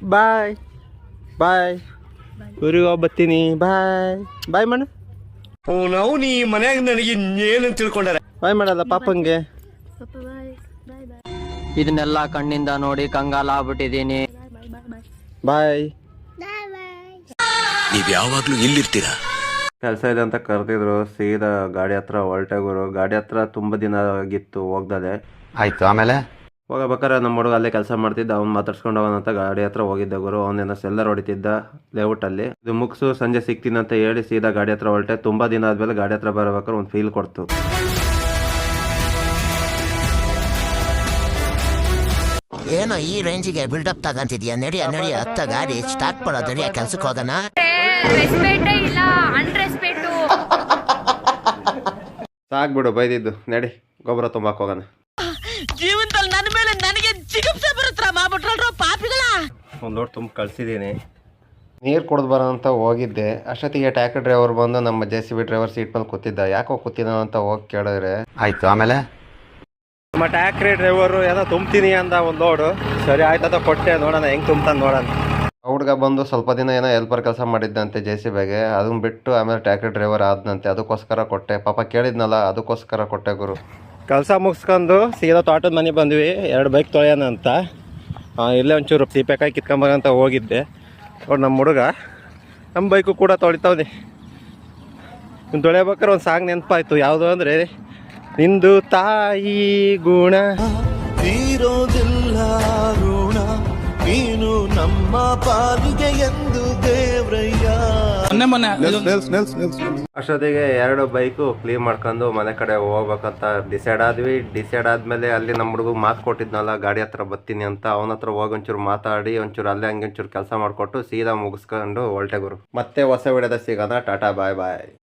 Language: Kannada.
ಬಾಯ್ ಬಾಯ್ ಊರಿಗೆ ಹೋಗ್ಬತ್ತೀನಿ ಬಾಯ್ ಬಾಯ್ ಮಾಡು. ನಾವು ನೀ ಮನ್ಯಾಗ ನನಗೆ ಏನು ತಿಳ್ಕೊಂಡಾರ. ಬಾಯ್ ಮಾಡಲ್ಲ ಪಾಪಂಗೆ. ಇದನ್ನೆಲ್ಲ ಕಣ್ಣಿಂದ ನೋಡಿ ಕಂಗಾಲ ಆಗ್ಬಿಟ್ಟಿದೀನಿ. ಬಾಯ್. ನೀವ್ ಯಾವಾಗ್ಲೂ ಇಲ್ಲಿರ್ತೀರಾ? ಕೆಲಸ ಇದೆ ಅಂತ ಕರೆದಿದ್ರು, ಸೀದಾ ಗಾಡಿ ಹತ್ರ ಹೊರಟೆ ಗುರು. ಗಾಡಿ ಹತ್ರ ತುಂಬ ದಿನ ಆಗಿತ್ತು ಹೋಗ್ದದೆ. ಆಯ್ತು, ಆಮೇಲೆ ಹೋಗಬೇಕಾರೆ ನಮ್ಮ ಹುಡುಗ ಅಲ್ಲೇ ಕೆಲಸ ಮಾಡ್ತಿದ್ದ, ಅವ್ನು ಮಾತಾಡ್ಸ್ಕೊಂಡು ಹೋಗೋಣಂತ ಗಾಡಿ ಹತ್ರ ಹೋಗಿದ್ದೆ ಗುರು. ಅವನೇನೋ ಸೆಲ್ಲರ್ ಹೊಡಿತಿದ್ದ ಲೇಔಟಲ್ಲಿ. ಇದು ಮುಗಿಸು ಸಂಜೆ ಸಿಗ್ತೀನಿ ಅಂತ ಹೇಳಿ ಸೀದಾ ಗಾಡಿ ಹತ್ರ ಹೊರಟೆ. ತುಂಬ ದಿನ ಆದ್ಮೇಲೆ ಗಾಡಿ ಹತ್ರ ಬರ್ಬೇಕಾದ್ರೆ ಒಂದು ಫೀಲ್ ಕೊಡ್ತು. ಏನೋ ಈ ರೇಂಜಿಗೆ ಬಿಲ್ಡಪ್ ತಗಂತಿದ್ಯಾ? ನಡಿಯ ಹತ್ತ ಗಾಡಿ ಸ್ಟಾರ್ಟ್ ಮಾಡೋದು, ನಡಿಯ ಕೆಲ್ಸಕ್ಕೆ ಹೋಗೋಣ. ಸಾಕ್ಬಿಡು ಬೈದಿದ್ದು, ನಡಿ ಗೊಬ್ಬರ ತುಂಬಾಕ್ ಹೋಗೋಣ. ಜೀವನದಲ್ಲಿ ನನ್ನ ಮೇಲೆ ನನಗೆ ಜಿಗುಪ್ಸೆ ಬರುತ್ತಾ ಮಾಡ್ಬಿಟ್ರಲ್ರೋ ಪಾಪಿಗಳ. ಒಂದು ಲೋಡ್ ತುಂಬ ಕಳ್ಸಿದ್ದೀನಿ. ನೀರು ಕುಡ್ದು ಬರೋ ಅಂತ ಹೋಗಿದ್ದೆ. ಅಷ್ಟೊತ್ತಿಗೆ ಟ್ಯಾಕ್ಟರ್ ಡ್ರೈವರ್ ಬಂದು ನಮ್ಮ JCB ಡ್ರೈವರ್ ಸೀಟ್ ಮೇಲೆ ಕೂತಿದ್ದ. ಯಾಕೋ ಕೂತಿದ್ದ ಅಂತ ಹೋಗಿ ಕೇಳಿದ್ರೆ, ಆಯ್ತು, ಆಮೇಲೆ ನಮ್ಮ ಟ್ಯಾಕ್ಟ್ರಿ ಡ್ರೈವರು ಏನೋ ತುಂಬ್ತೀನಿ ಅಂದ ಒಂದು ಲೋಡು. ಸರಿ ಆಯ್ತದ ಕೊಟ್ಟೆ, ನೋಡೋಣ ಹೆಂಗೆ ತುಂಬ್ತಾನೆ ನೋಡೋಣ. ಹುಡುಗ ಬಂದು ಸ್ವಲ್ಪ ದಿನ ಏನೋ ಹೆಲ್ಪರ್ ಕೆಲಸ ಮಾಡಿದ್ದಂತೆ JCBಗೆ. ಅದನ್ನ ಬಿಟ್ಟು ಆಮೇಲೆ ಟ್ಯಾಕ್ಟ್ರಿ ಡ್ರೈವರ್ ಆದ್ನಂತೆ. ಅದಕ್ಕೋಸ್ಕರ ಕೊಟ್ಟೆ. ಪಾಪ ಕೇಳಿದ್ನಲ್ಲ, ಅದಕ್ಕೋಸ್ಕರ ಕೊಟ್ಟೆ ಗುರು. ಕೆಲಸ ಮುಗಿಸ್ಕೊಂಡು ಸೀದಾ ತೋಟದ ಮನೆ ಬಂದ್ವಿ. 2 ಬೈಕ್ ತೊಳೆಯೋಣ ಅಂತ. ಇಲ್ಲೇ ಒಂಚೂರು ಸೀಪೆಕಾಯಿ ಕಿತ್ಕೊಂಬಂತ ಹೋಗಿದ್ದೆ. ನೋಡಿ ನಮ್ಮ ಹುಡುಗ ನಮ್ಮ ಬೈಕು ಕೂಡ ತೊಳಿತಾವ್ನಿ. ಇವ್ನು ತೊಳೆಯಬೇಕಾದ್ರೆ ಒಂದು ಸಾಂಗ್ ನೆನಪಾಯ್ತು. ಯಾವುದು ಅಂದರೆ, ನಿಂದು ತಾಯಿ ಗುಣ ತೀರೋದಿಲ್ಲ ಋಣ, ನೀನು ನಮ್ಮ ಪಾಲಿಗೆ ಎಂದು ದೇವ್ರಯ್ಯ. ಅಷ್ಟೊತ್ತಿಗೆ 2 ಬೈಕು ಕ್ಲೀನ್ ಮಾಡ್ಕೊಂಡು ಮನೆ ಕಡೆ ಹೋಗ್ಬೇಕಂತ ಡಿಸೈಡ್ ಆದ್ವಿ. ಡಿಸೈಡ್ ಆದ್ಮೇಲೆ ಅಲ್ಲಿ ನಮ್ಮ ಹುಡುಗ ಮಾತು ಕೊಟ್ಟಿದ್ನಲ್ಲ ಗಾಡಿ ಹತ್ರ ಬರ್ತೀನಿ ಅಂತ, ಅವನ ಹತ್ರ ಹೋಗಿ ಒಂಚೂರು ಮಾತಾಡಿ ಒಂಚೂರು ಅಲ್ಲೇ ಹಂಗೆ ಒಂಚೂರು ಕೆಲಸ ಮಾಡಿಕೊಟ್ಟು ಸೀದಾ ಮುಗಿಸ್ಕೊಂಡು ಹೊರಟೆ ಗುರು. ಮತ್ತೆ ಹೊಸ ವಿಡಿಯೋದ ಸಿಗೋಣ. ಟಾಟಾ ಬಾಯ್ ಬಾಯ್.